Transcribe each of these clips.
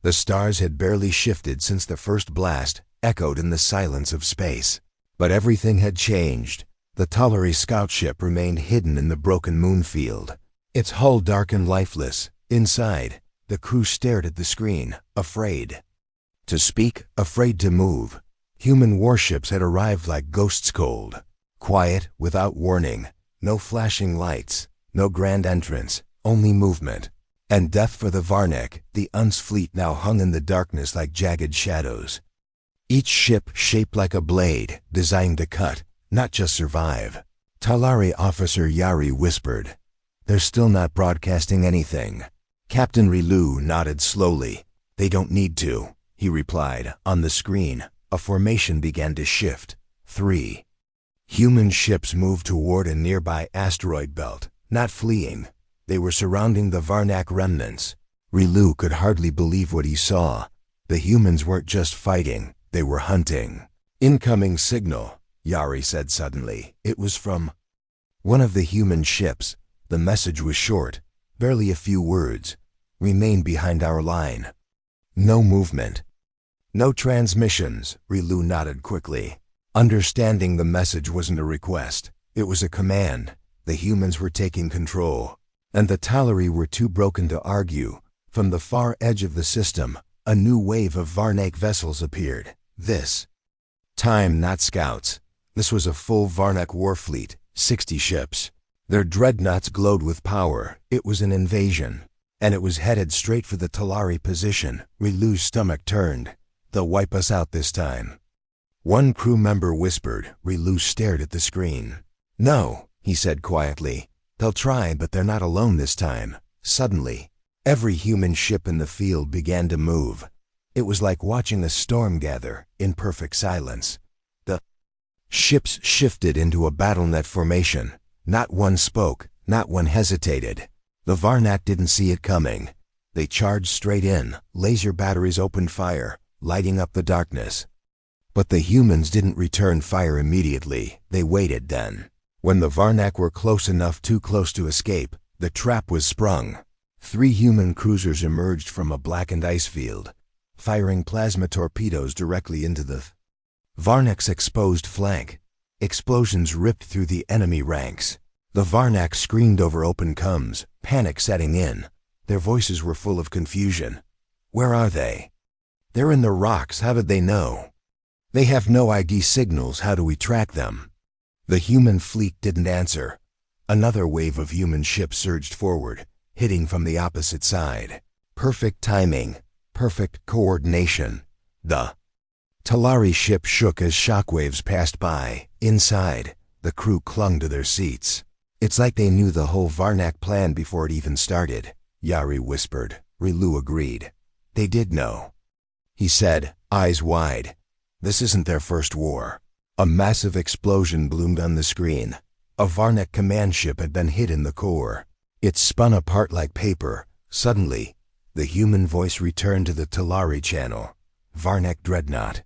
The stars had barely shifted since the first blast echoed in the silence of space. But everything had changed. The Talari scout ship remained hidden in the broken moon field, its hull dark and lifeless. Inside, the crew stared at the screen, afraid to speak, afraid to move. Human warships had arrived like ghosts, cold, quiet, without warning. No flashing lights, no grand entrance, only movement. And death for the Varnak. The Un's fleet now hung in the darkness like jagged shadows. Each ship shaped like a blade, designed to cut, not just survive. Talari officer Yari whispered, "They're still not broadcasting anything." Captain Rilu nodded slowly. "They don't need to," he replied. On the screen, a formation began to shift. 3 human ships moved toward a nearby asteroid belt, not fleeing. They were surrounding the Varnak remnants. Rilu could hardly believe what he saw. The humans weren't just fighting, they were hunting. "Incoming signal," Yari said suddenly. It was from one of the human ships. The message was short, barely a few words. "Remain behind our line." No movement. No transmissions. Rilu nodded quickly. Understanding the message wasn't a request, it was a command. The humans were taking control, and the Talari were too broken to argue. From the far edge of the system, a new wave of Varnak vessels appeared. This time not scouts. This was a full Varnak war fleet, 60 ships. Their dreadnoughts glowed with power. It was an invasion, and it was headed straight for the Talari position. Rilu's stomach turned. "They'll wipe us out this time," one crew member whispered. Rilu stared at the screen. "No," he said quietly. "They'll try, but they're not alone this time." Suddenly, every human ship in the field began to move. It was like watching a storm gather in perfect silence. The ships shifted into a battlenet formation. Not one spoke, not one hesitated. The Varnak didn't see it coming. They charged straight in. Laser batteries opened fire, lighting up the darkness. But the humans didn't return fire immediately. They waited. Then, when the Varnak were close enough, too close to escape, the trap was sprung. 3 human cruisers emerged from a blackened ice field, firing plasma torpedoes directly into the Varnak's exposed flank. Explosions ripped through the enemy ranks. The Varnak screamed over open comms, panic setting in. Their voices were full of confusion. "Where are they?" "They're in the rocks. How did they know?" "They have no ID signals. How do we track them?" The human fleet didn't answer. Another wave of human ships surged forward, hitting from the opposite side. Perfect timing, perfect coordination. The Talari ship shook as shockwaves passed by. Inside, the crew clung to their seats. "It's like they knew the whole Varnak plan before it even started," Yari whispered. Rilu agreed. "They did know," he said, eyes wide. "This isn't their first war." A massive explosion bloomed on the screen. A Varnak command ship had been hit in the core. It spun apart like paper. Suddenly, the human voice returned to the Talari channel. "Varnak dreadnought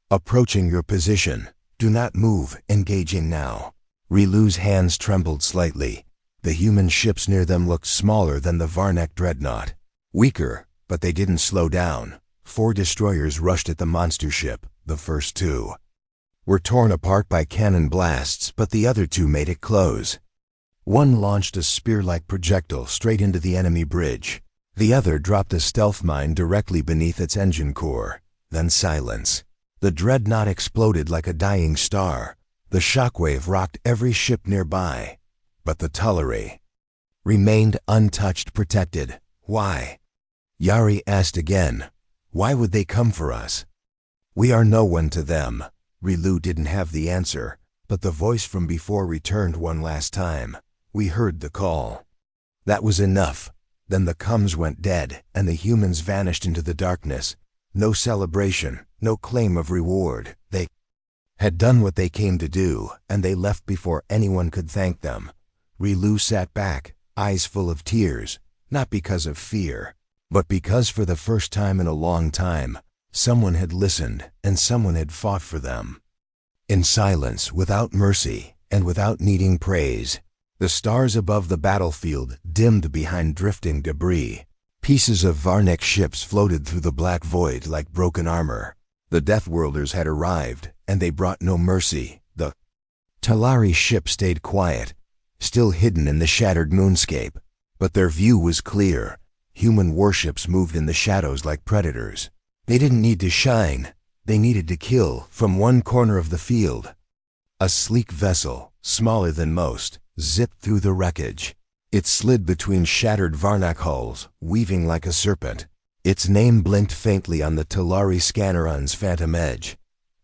approaching your position. Do not move. Engaging now." Rilu's hands trembled slightly. The human ships near them looked smaller than the Varnak dreadnought. Weaker, but they didn't slow down. 4 destroyers rushed at the monster ship. The first 2 were torn apart by cannon blasts, but the other 2 made it close. One launched a spear-like projectile straight into the enemy bridge. The other dropped a stealth mine directly beneath its engine core. Then silence. The dreadnought exploded like a dying star. The shockwave rocked every ship nearby. But the Talari remained untouched, protected. "Why?" Yari asked again. "Why would they come for us?" "We are no one to them." Rilu didn't have the answer, but the voice from before returned one last time. "We heard the call." That was enough. Then the comms went dead, and the humans vanished into the darkness. No celebration, no claim of reward. They had done what they came to do, and they left before anyone could thank them. Rilu sat back, eyes full of tears, not because of fear, but because for the first time in a long time, someone had listened and someone had fought for them. In silence, without mercy, and without needing praise, the stars above the battlefield dimmed behind drifting debris. Pieces of Varnek ships floated through the black void like broken armor. The Deathworlders had arrived, and they brought no mercy. The Talari ship stayed quiet, still hidden in the shattered moonscape. But their view was clear. Human warships moved in the shadows like predators. They didn't need to shine. They needed to kill from one corner of the field. A sleek vessel, smaller than most, zipped through the wreckage. It slid between shattered Varnak hulls, weaving like a serpent. Its name blinked faintly on the Talari Scanneron's phantom edge.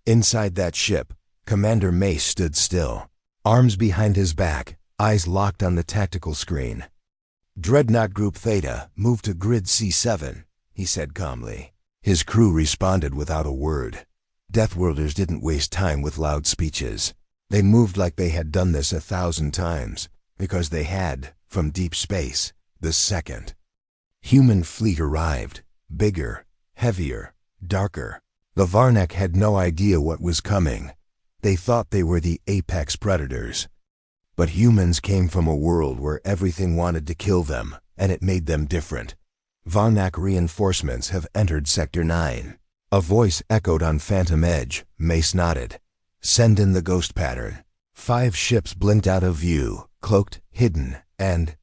Inside that ship, Commander Mace stood still, arms behind his back, eyes locked on the tactical screen. "Dreadnought Group Theta, move to Grid C7, he said calmly. His crew responded without a word. Deathworlders didn't waste time with loud speeches. They moved like they had done this 1,000 times, because they had, from deep space, the second. Human fleet arrived, bigger, heavier, darker. The Varnak had no idea what was coming. They thought they were the apex predators. But humans came from a world where everything wanted to kill them, and it made them different. Varnak reinforcements have entered Sector 9. A voice echoed on Phantom Edge. Mace nodded. Send in the ghost pattern. 5 ships blinked out of view, cloaked, hidden, and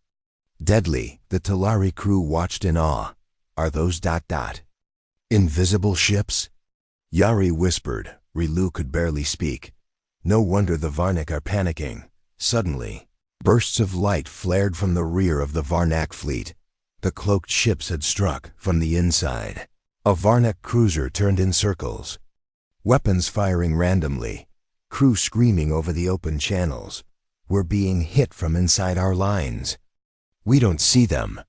deadly. The Talari crew watched in awe. Are those ... invisible ships? Yari whispered. Rilu could barely speak. No wonder the Varnak are panicking. Suddenly, bursts of light flared from the rear of the Varnak fleet. The cloaked ships had struck from the inside. A Varnak cruiser turned in circles, weapons firing randomly, crew screaming over the open channels. We're being hit from inside our lines. We don't see them.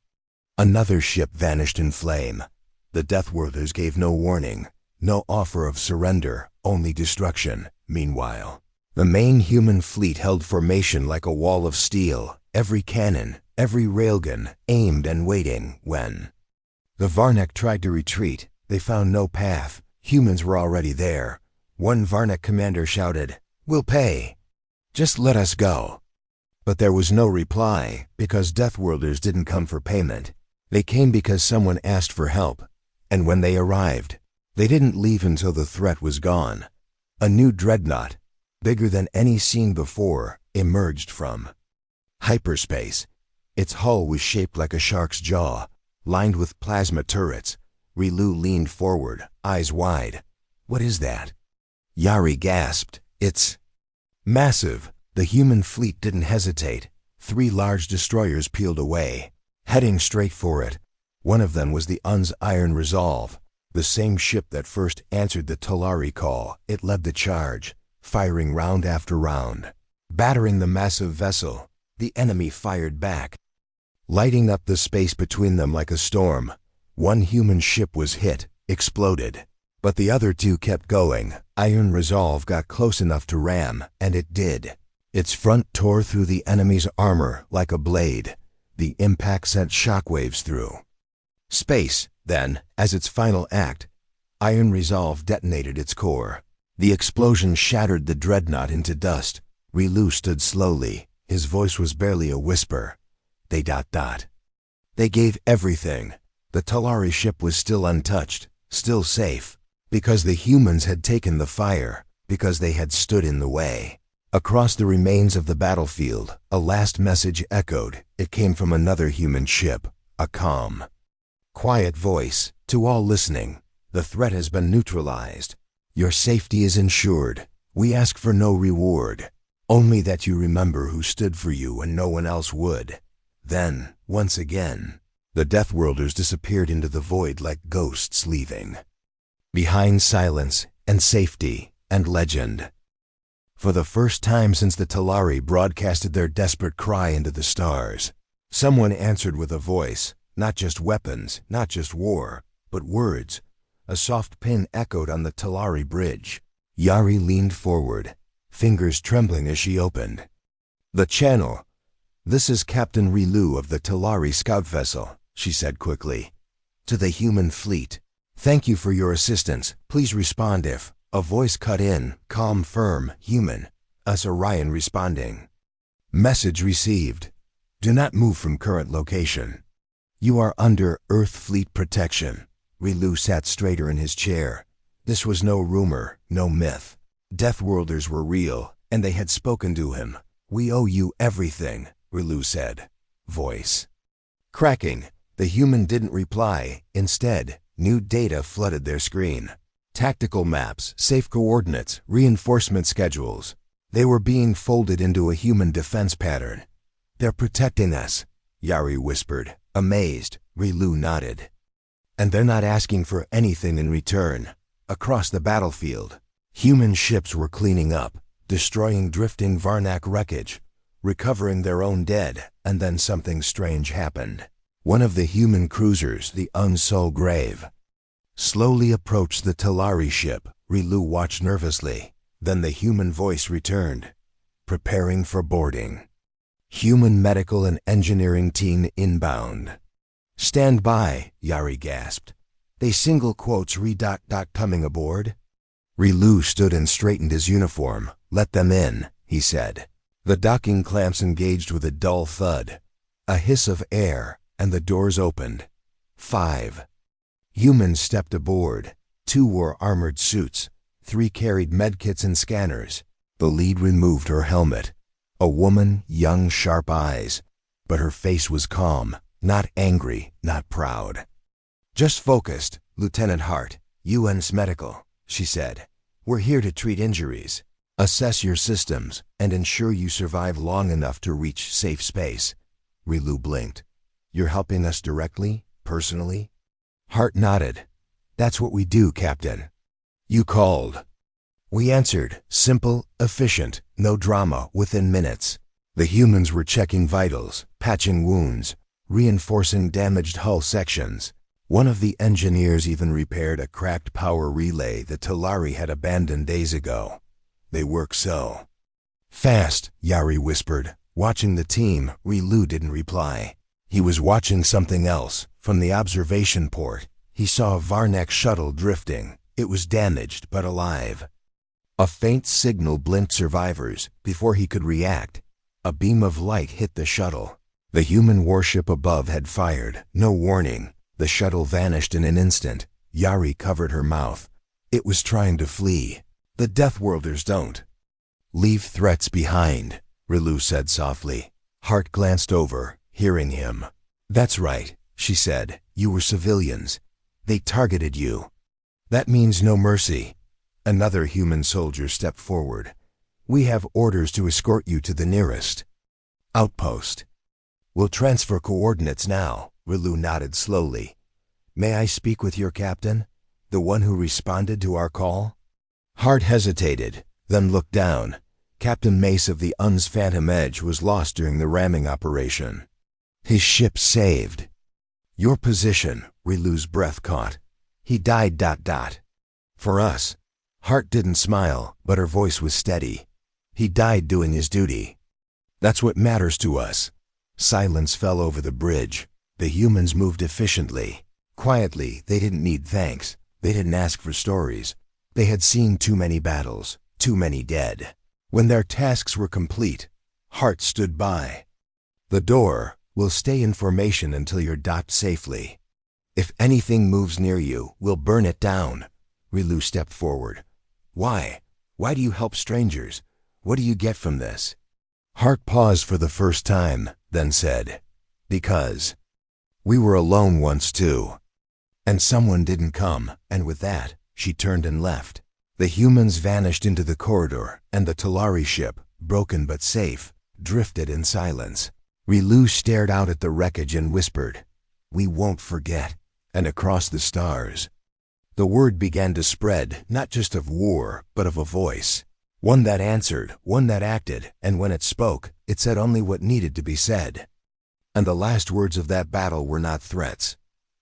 Another ship vanished in flame. The Deathworlders gave no warning, no offer of surrender, only destruction. Meanwhile, the main human fleet held formation like a wall of steel, every cannon, every railgun aimed and waiting. When the Varnak tried to retreat, they found no path. Humans were already there. One Varnak commander shouted, "We'll pay. Just let us go." But there was no reply, because Deathworlders didn't come for payment. They came because someone asked for help. And when they arrived, they didn't leave until the threat was gone. A new dreadnought, bigger than any seen before, emerged from hyperspace. Its hull was shaped like a shark's jaw, lined with plasma turrets. Rilu leaned forward, eyes wide. "What is that?" Yari gasped. "It's massive." The human fleet didn't hesitate. 3 large destroyers peeled away, heading straight for it. One of them was the UN's Iron Resolve, the same ship that first answered the Talari call. It led the charge, firing round after round. Battering the massive vessel, the enemy fired back, lighting up the space between them like a storm. One human ship was hit, exploded. But the other 2 kept going. Iron Resolve got close enough to ram, and it did. Its front tore through the enemy's armor like a blade. The impact sent shockwaves through space. Then, as its final act, Iron Resolve detonated its core. The explosion shattered the dreadnought into dust. Rilu stood slowly. His voice was barely a whisper. They ... They gave everything. The Talari ship was still untouched, still safe, because the humans had taken the fire, because they had stood in the way. Across the remains of the battlefield, a last message echoed. It came from another human ship, a calm, quiet voice. To all listening, the threat has been neutralized. Your safety is ensured. We ask for no reward, only that you remember who stood for you when no one else would. Then, once again, the Deathworlders disappeared into the void like ghosts leaving behind silence and safety and legend. For the first time since the Talari broadcasted their desperate cry into the stars, someone answered with a voice. Not just weapons, not just war, but words. A soft pin echoed on the Talari bridge. Yari leaned forward, fingers trembling as she opened the channel. "This is Captain Rilu of the Talari scout vessel," she said quickly. "To the human fleet. Thank you for your assistance. Please respond if..." A voice cut in, calm, firm, human. Us Orion responding. "Message received. Do not move from current location." You are under Earth Fleet protection. Relu sat straighter in his chair. This was no rumor, no myth. Deathworlders were real, and they had spoken to him. We owe you everything, Relu said. Voice cracking. The human didn't reply. Instead, new data flooded their screen. Tactical maps, safe coordinates, reinforcement schedules. They were being folded into a human defense pattern. They're protecting us, Yari whispered. Amazed, Relu nodded. And they're not asking for anything in return. Across the battlefield, human ships were cleaning up, destroying drifting Varnak wreckage, recovering their own dead, and then something strange happened. One of the human cruisers, the Unsol Grave, slowly approached the Talari ship. Relu watched nervously. Then the human voice returned, preparing for boarding. Human medical and engineering team inbound. Stand by, Yari gasped. They single quotes coming aboard. Relu stood and straightened his uniform. Let them in, he said. The docking clamps engaged with a dull thud. A hiss of air, and the doors opened. 5 humans stepped aboard. 2 wore armored suits. 3 carried medkits and scanners. The lead removed her helmet. A woman, young, sharp eyes. But her face was calm, not angry, not proud. Just focused, Lieutenant Hart, UN's Medical, she said. We're here to treat injuries, assess your systems, and ensure you survive long enough to reach safe space. Relu blinked. You're helping us directly, personally? Hart nodded. That's what we do, Captain. You called. We answered, simple, efficient, no drama, within minutes. The humans were checking vitals, patching wounds, reinforcing damaged hull sections. One of the engineers even repaired a cracked power relay the Talari had abandoned days ago. They work so fast, Yari whispered. Watching the team, Relu didn't reply. He was watching something else. From the observation port, he saw a Varnak shuttle drifting. It was damaged, but alive. A faint signal blinked survivors. Before he could react, a beam of light hit the shuttle. The human warship above had fired. No warning. The shuttle vanished in an instant. Yari covered her mouth. It was trying to flee. The Deathworlders don't leave threats behind, Relu said softly. Hart glanced over, hearing him. That's right, she said. You were civilians. They targeted you. That means no mercy. Another human soldier stepped forward. We have orders to escort you to the nearest outpost. We'll transfer coordinates now. Relu nodded slowly. May I speak with your captain? The one who responded to our call? Hart hesitated, then looked down. Captain Mace of the UN's Phantom Edge was lost during the ramming operation. His ship saved. Your position, Relu's breath caught. He died ... For us. Hart didn't smile, but her voice was steady. He died doing his duty. That's what matters to us. Silence fell over the bridge. The humans moved efficiently. Quietly, they didn't need thanks. They didn't ask for stories. They had seen too many battles, too many dead. When their tasks were complete, Hart stood by. The door will stay in formation until you're docked safely. If anything moves near you, we'll burn it down. Relu stepped forward. Why? Why do you help strangers? What do you get from this? Hart paused for the first time, then said, Because we were alone once too. And someone didn't come, and with that, she turned and left. The humans vanished into the corridor, and the Talari ship, broken but safe, drifted in silence. Relu stared out at the wreckage and whispered, We won't forget. And across the stars, the word began to spread, not just of war, but of a voice. One that answered, one that acted, and when it spoke, it said only what needed to be said. And the last words of that battle were not threats.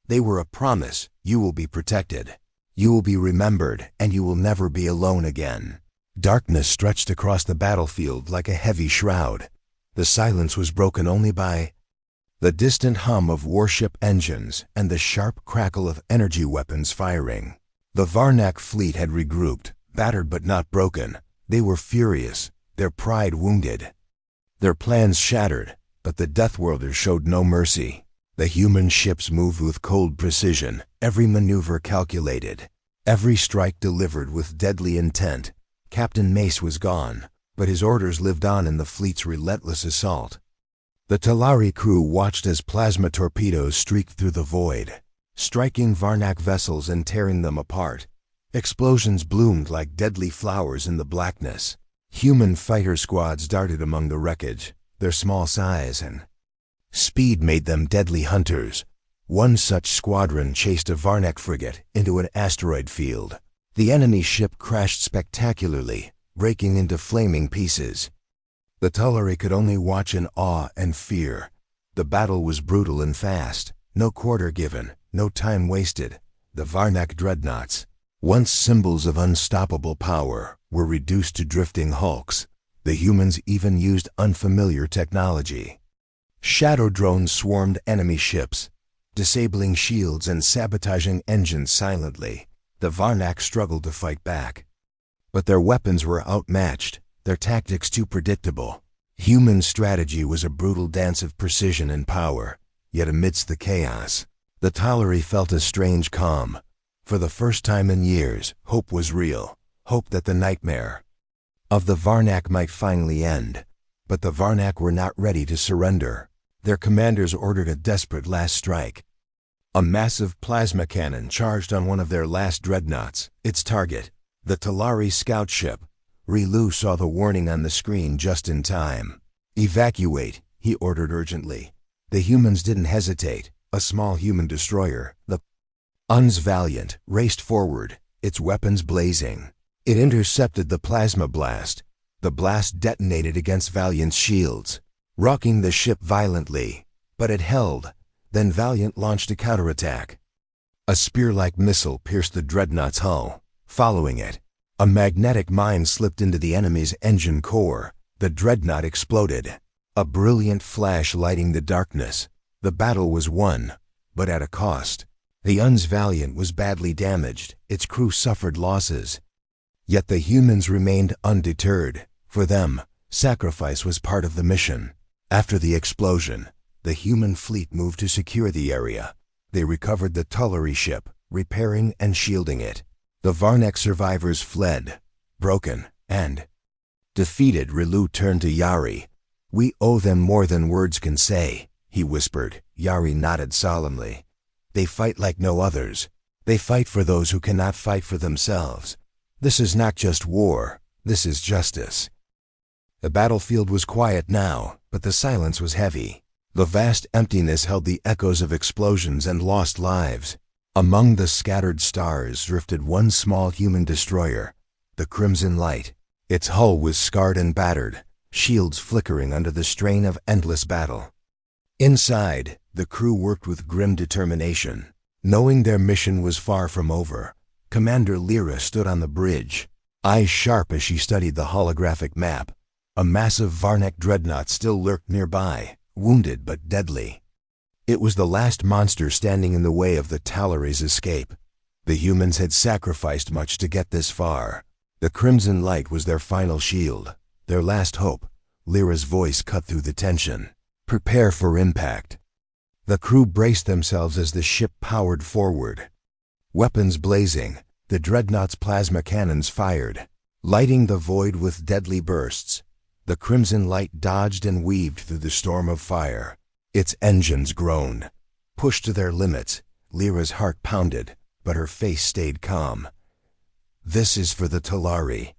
They were a promise: you will be protected. You will be remembered, and you will never be alone again. Darkness stretched across the battlefield like a heavy shroud. The silence was broken only by the distant hum of warship engines and the sharp crackle of energy weapons firing. The Varnak fleet had regrouped, battered but not broken. They were furious, their pride wounded, their plans shattered, but the Deathworlders showed no mercy. The human ships moved with cold precision, every maneuver calculated, every strike delivered with deadly intent. Captain Mace was gone, but his orders lived on in the fleet's relentless assault. The Talari crew watched as plasma torpedoes streaked through the void, striking Varnak vessels and tearing them apart. Explosions bloomed like deadly flowers in the blackness. Human fighter squads darted among the wreckage, their small size and speed made them deadly hunters. One such squadron chased a Varnak frigate into an asteroid field. The enemy ship crashed spectacularly, breaking into flaming pieces. The Talari could only watch in awe and fear. The battle was brutal and fast, no quarter given, no time wasted. The Varnak dreadnoughts, once symbols of unstoppable power, were reduced to drifting hulks. The humans even used unfamiliar technology. Shadow drones swarmed enemy ships, disabling shields and sabotaging engines silently. The Varnak struggled to fight back, but their weapons were outmatched, their tactics too predictable. Human strategy was a brutal dance of precision and power, yet amidst the chaos, the Talari felt a strange calm. For the first time in years, hope was real, hope that the nightmare of the Varnak might finally end. But the Varnak were not ready to surrender. Their commanders ordered a desperate last strike. A massive plasma cannon charged on one of their last dreadnoughts, its target, the Talari scout ship. Rilu saw the warning on the screen just in time. "Evacuate," he ordered urgently. The humans didn't hesitate. A small human destroyer, the Uns Valiant, raced forward, its weapons blazing. It intercepted the plasma blast. The blast detonated against Valiant's shields, rocking the ship violently, but it held. Then Valiant launched a counterattack. A spear-like missile pierced the dreadnought's hull. Following it, a magnetic mine slipped into the enemy's engine core. The dreadnought exploded, a brilliant flash lighting the darkness. The battle was won, but at a cost. The Uns Valiant was badly damaged, its crew suffered losses. Yet the humans remained undeterred. For them, sacrifice was part of the mission. After the explosion, the human fleet moved to secure the area. They recovered the Talari ship, repairing and shielding it. The Varnak survivors fled, broken and defeated. Rilu turned to Yari. "We owe them more than words can say," he whispered. Yari nodded solemnly. "They fight like no others. They fight for those who cannot fight for themselves. This is not just war, this is justice." The battlefield was quiet now, but the silence was heavy. The vast emptiness held the echoes of explosions and lost lives. Among the scattered stars drifted one small human destroyer, the Crimson Light. Its hull was scarred and battered, shields flickering under the strain of endless battle. Inside, the crew worked with grim determination. Knowing their mission was far from over, Commander Lyra stood on the bridge, eyes sharp as she studied the holographic map. A massive Varnak dreadnought still lurked nearby, wounded but deadly. It was the last monster standing in the way of the Talari's escape. The humans had sacrificed much to get this far. The Crimson Light was their final shield, their last hope. Lyra's voice cut through the tension. "Prepare for impact." The crew braced themselves as the ship powered forward. Weapons blazing, the dreadnought's plasma cannons fired, lighting the void with deadly bursts. The Crimson Light dodged and weaved through the storm of fire. Its engines groaned. Pushed to their limits, Lyra's heart pounded, but her face stayed calm. "This is for the Talari.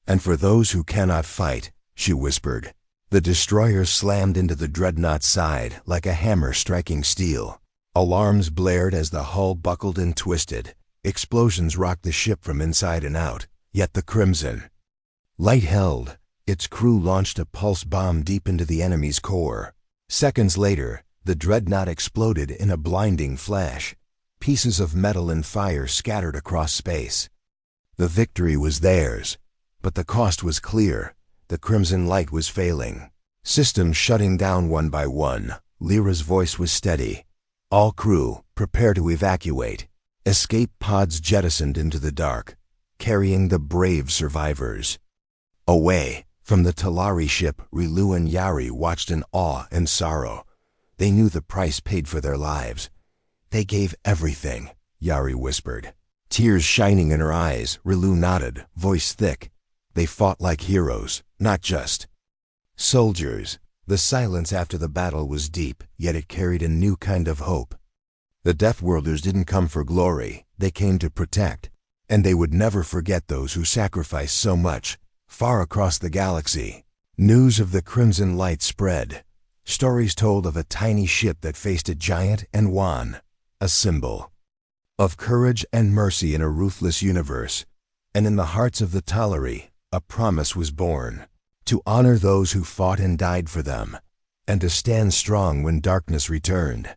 And for those who cannot fight," she whispered. The destroyer slammed into the dreadnought's side like a hammer striking steel. Alarms blared as the hull buckled and twisted. Explosions rocked the ship from inside and out. Yet the Crimson Light held. Its crew launched a pulse bomb deep into the enemy's core. Seconds later, the dreadnought exploded in a blinding flash. Pieces of metal and fire scattered across space. The victory was theirs, but the cost was clear. The Crimson Light was failing. Systems shutting down one by one. Lyra's voice was steady. "All crew, prepare to evacuate." Escape pods jettisoned into the dark, carrying the brave survivors. Away from the Talari ship, Rilu and Yari watched in awe and sorrow. They knew the price paid for their lives. They gave everything, Yari whispered. Tears shining in her eyes, Rilu nodded, voice thick. They fought like heroes, not just soldiers. The silence after the battle was deep, yet it carried a new kind of hope. The Deathworlders didn't come for glory, they came to protect. And they would never forget those who sacrificed so much, far across the galaxy. News of the Crimson Light spread. Stories told of a tiny ship that faced a giant and won. A symbol of courage and mercy in a ruthless universe. And in the hearts of the Talari, a promise was born. To honor those who fought and died for them, and to stand strong when darkness returned.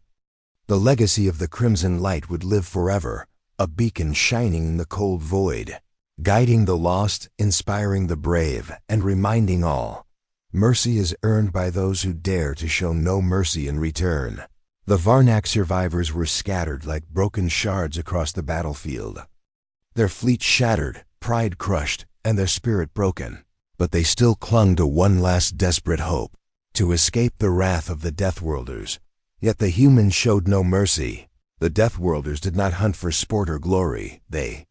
The legacy of the Crimson Light would live forever, a beacon shining in the cold void, guiding the lost, inspiring the brave, and reminding all, mercy is earned by those who dare to show no mercy in return. The Varnak survivors were scattered like broken shards across the battlefield. Their fleet shattered, pride crushed, and their spirit broken. But they still clung to one last desperate hope, to escape the wrath of the Deathworlders. Yet the humans showed no mercy. The Deathworlders did not hunt for sport or glory. They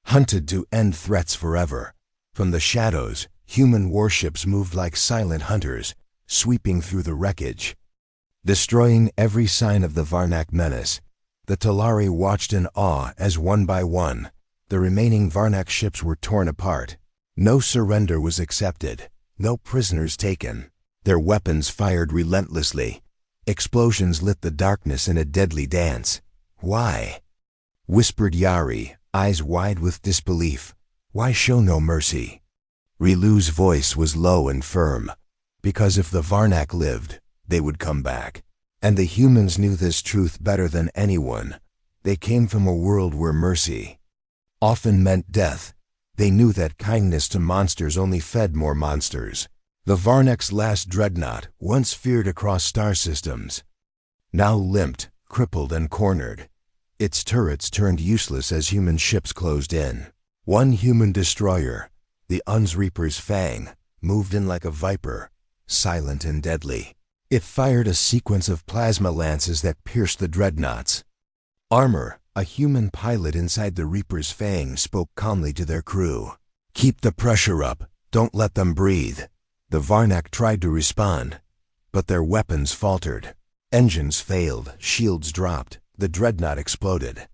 hunted to end threats forever. From the shadows, human warships moved like silent hunters, sweeping through the wreckage, destroying every sign of the Varnak menace. The Talari watched in awe as one by one, the remaining Varnak ships were torn apart. No surrender was accepted, no prisoners taken. Their weapons fired relentlessly. Explosions lit the darkness in a deadly dance. Why? Whispered Yari, eyes wide with disbelief. Why show no mercy? Rilu's voice was low and firm. Because if the Varnak lived, they would come back. And the humans knew this truth better than anyone. They came from a world where mercy often meant death. They knew that kindness to monsters only fed more monsters. The Varnak's last dreadnought, once feared across star systems, now limped, crippled and cornered. Its turrets turned useless as human ships closed in. One human destroyer, the Un's-Reaper's Fang, moved in like a viper, silent and deadly. It fired a sequence of plasma lances that pierced the dreadnoughts. Armor, a human pilot inside the Reaper's Fang, spoke calmly to their crew. Keep the pressure up, don't let them breathe. The Varnak tried to respond, but their weapons faltered. Engines failed, shields dropped, the dreadnought exploded.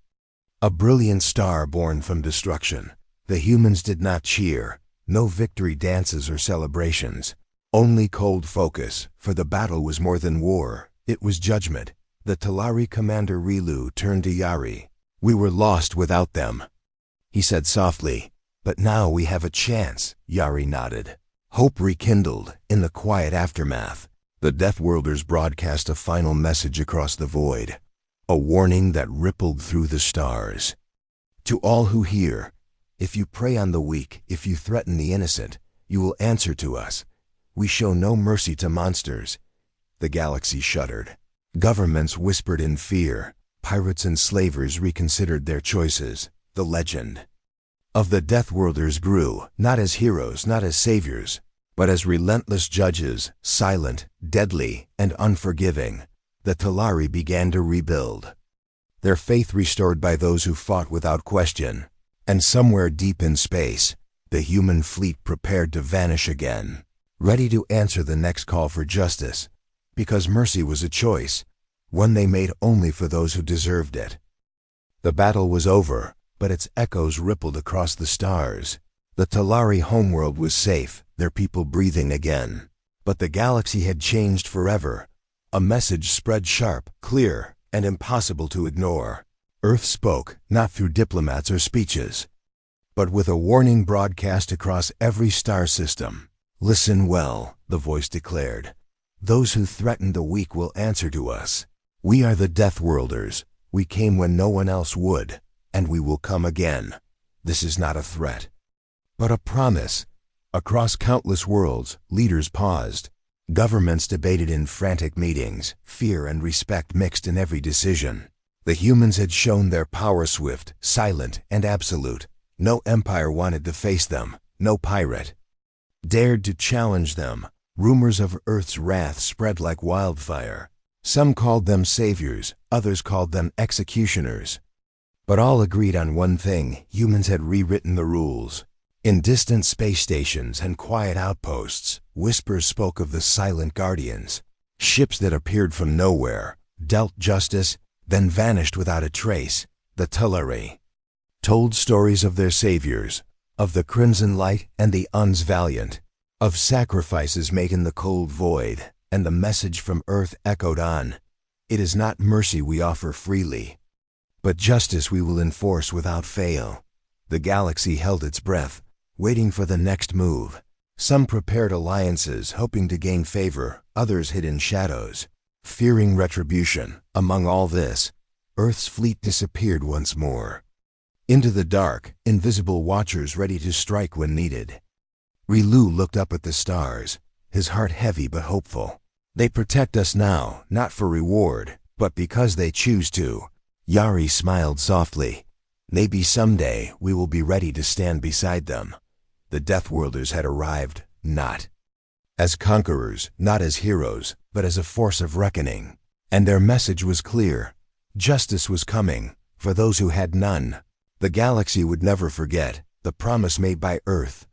A brilliant star born from destruction. The humans did not cheer, no victory dances or celebrations. Only cold focus, for the battle was more than war, it was judgment. The Talari commander Rilu turned to Yari. We were lost without them, he said softly. But now we have a chance, Yari nodded. Hope rekindled in the quiet aftermath. The Deathworlders broadcast a final message across the void, a warning that rippled through the stars. To all who hear, if you prey on the weak, if you threaten the innocent, you will answer to us. We show no mercy to monsters. The galaxy shuddered. Governments whispered in fear. Pirates and slavers reconsidered their choices. The legend of the Deathworlders grew, not as heroes, not as saviors, but as relentless judges, silent, deadly, and unforgiving. The Talari began to rebuild, their faith restored by those who fought without question. And somewhere deep in space, the human fleet prepared to vanish again, ready to answer the next call for justice, because mercy was a choice, one they made only for those who deserved it. The battle was over, but its echoes rippled across the stars. The Talari homeworld was safe, their people breathing again. But the galaxy had changed forever. A message spread sharp, clear, and impossible to ignore. Earth spoke, not through diplomats or speeches, but with a warning broadcast across every star system. Listen well, the voice declared. Those who threaten the weak will answer to us. We are the Deathworlders. We came when no one else would, and we will come again. This is not a threat, but a promise. Across countless worlds, leaders paused. Governments debated in frantic meetings, fear and respect mixed in every decision. The humans had shown their power swift, silent, and absolute. No empire wanted to face them, no pirate dared to challenge them. Rumors of Earth's wrath spread like wildfire. Some called them saviors, others called them executioners. But all agreed on one thing: humans had rewritten the rules. In distant space stations and quiet outposts, whispers spoke of the silent guardians, ships that appeared from nowhere, dealt justice, then vanished without a trace. The Talari told stories of their saviors, of the crimson light and the Uns valiant, of sacrifices made in the cold void, and the message from Earth echoed on: it is not mercy we offer freely, but justice we will enforce without fail. The galaxy held its breath, waiting for the next move. Some prepared alliances, hoping to gain favor, others hid in shadows, fearing retribution. Among all this, Earth's fleet disappeared once more. Into the dark, invisible watchers ready to strike when needed. Rilu looked up at the stars, his heart heavy but hopeful. They protect us now, not for reward, but because they choose to. Yari smiled softly. Maybe someday we will be ready to stand beside them. The Deathworlders had arrived, not as conquerors, not as heroes, but as a force of reckoning. And their message was clear. Justice was coming, for those who had none. The galaxy would never forget the promise made by Earth.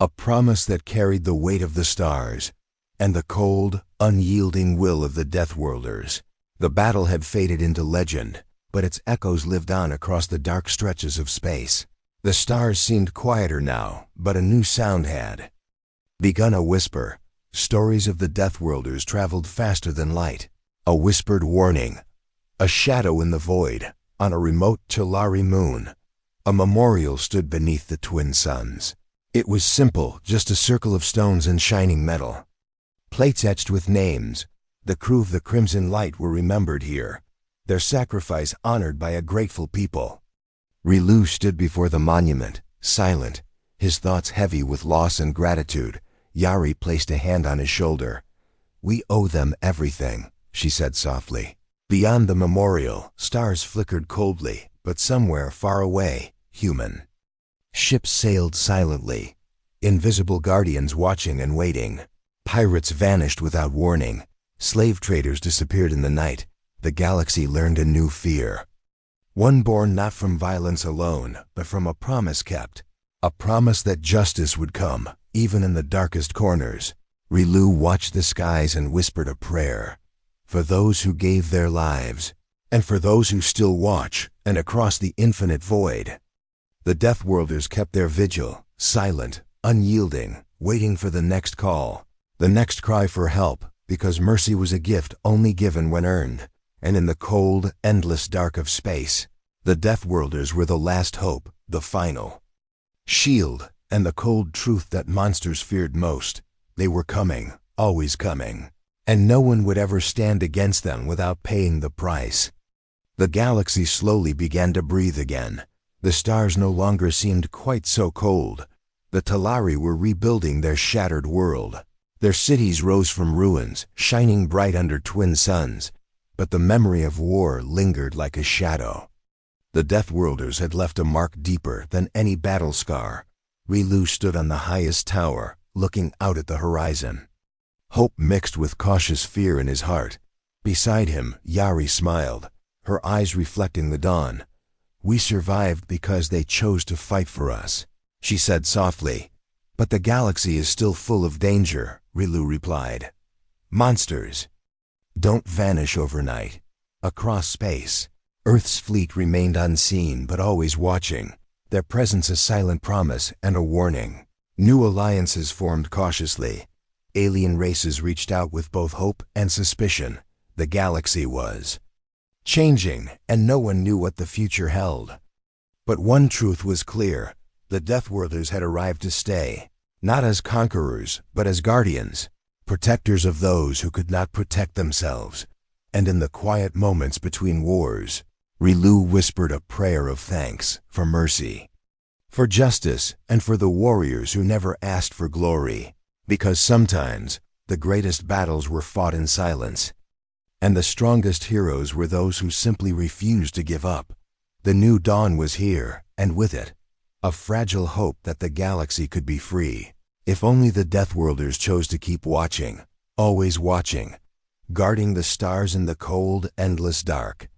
A promise that carried the weight of the stars and the cold, unyielding will of the Deathworlders. The battle had faded into legend, but its echoes lived on across the dark stretches of space. The stars seemed quieter now, but a new sound had begun. A whisper. Stories of the Deathworlders traveled faster than light. A whispered warning. A shadow in the void. On a remote Talari moon, a memorial stood beneath the twin suns. It was simple, just a circle of stones and shining metal. Plates etched with names. The crew of the Crimson Light were remembered here, their sacrifice honored by a grateful people. Rilu stood before the monument, silent, his thoughts heavy with loss and gratitude. Yari placed a hand on his shoulder. "We owe them everything," she said softly. Beyond the memorial, stars flickered coldly, but somewhere far away, human ships sailed silently, invisible guardians watching and waiting. Pirates vanished without warning. Slave traders disappeared in the night. The galaxy learned a new fear. One born not from violence alone, but from a promise kept. A promise that justice would come, even in the darkest corners. Rilu watched the skies and whispered a prayer. For those who gave their lives, and for those who still watch, and across the infinite void. The Deathworlders kept their vigil, silent, unyielding, waiting for the next call, the next cry for help, because mercy was a gift only given when earned. And in the cold, endless dark of space, the Deathworlders were the last hope, the final shield, and the cold truth that monsters feared most. They were coming, always coming, and no one would ever stand against them without paying the price. The galaxy slowly began to breathe again. The stars no longer seemed quite so cold. The Talari were rebuilding their shattered world. Their cities rose from ruins, shining bright under twin suns. But the memory of war lingered like a shadow. The Deathworlders had left a mark deeper than any battle scar. Rilu stood on the highest tower, looking out at the horizon. Hope mixed with cautious fear in his heart. Beside him, Yari smiled, her eyes reflecting the dawn. "We survived because they chose to fight for us," she said softly. "But the galaxy is still full of danger," Rilu replied. "Monsters don't vanish overnight." Across space, Earth's fleet remained unseen but always watching, their presence a silent promise and a warning. New alliances formed cautiously. Alien races reached out with both hope and suspicion. The galaxy was changing, and no one knew what the future held. But one truth was clear: the Deathworlders had arrived to stay, not as conquerors, but as guardians. Protectors of those who could not protect themselves. And in the quiet moments between wars, Rilu whispered a prayer of thanks, for mercy, for justice, and for the warriors who never asked for glory. Because sometimes, the greatest battles were fought in silence. And the strongest heroes were those who simply refused to give up. The new dawn was here, and with it, a fragile hope that the galaxy could be free. If only the Deathworlders chose to keep watching, always watching. guarding the stars in the cold, endless dark.